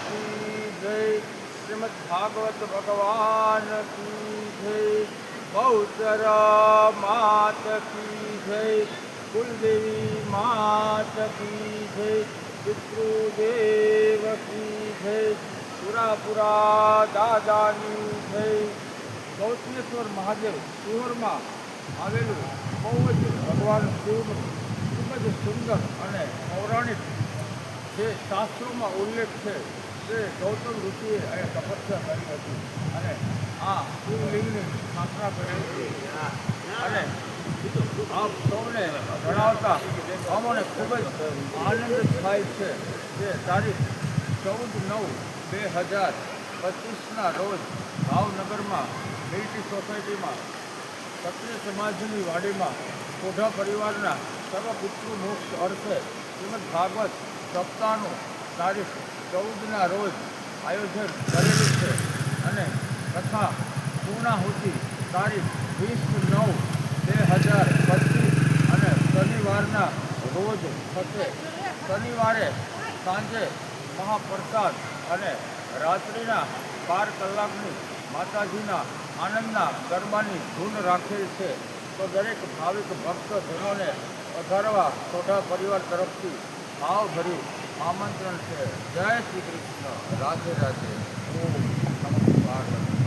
की जय। श्रीमद् भागवत भगवान की जय। बहुचर मात की जय। कुलदेवी मात की जय। पितृदेव की जय। सुरापुरा दादानी जय। ગૌતમેશ્વર મહાદેવ શિહોરમાં આવેલું બહુ જ ભગવાન શિવનું ખૂબ જ સુંદર અને પૌરાણિક જે શાસ્ત્રોમાં ઉલ્લેખ છે તે ગૌતમ ઋષિએ અહીં તપસ્યા કરી હતી અને આ શિવલિંગની સ્થાપના કરી હતી અને આપ સૌને જણાવતા અમને ખૂબ જ આનંદ થાય છે કે તારીખ 14/9/2025ના રોજ ભાવનગરમાં મિલિટરી સોસાયટીમાં ક્ષત્રિય સમાજની વાડીમાં કોઢા પરિવારના સર્વ પિતૃ મોક્ષ અર્થે શ્રીમદ ભાગવત સપ્તાહનું તારીખ 14ના રોજ આયોજન કરેલું છે અને તથા પૂર્ણાહુતિ તારીખ 20/9/2025 અને શનિવારના રોજ થશે. શનિવારે સાંજે મહાપ્રસાદ અને રાત્રિના 12 કલાકની માતાજીના આનંદના ગરબાની ધૂન રાખેલ છે. તો દરેક ભાવિક ભક્તજનોને પધારવા કોઢા પરિવાર તરફથી ભાવભર્યું આમંત્રણ છે. જય શ્રી કૃષ્ણ. રાધે રાધે. ઓમ નમઃ પાર્વતી.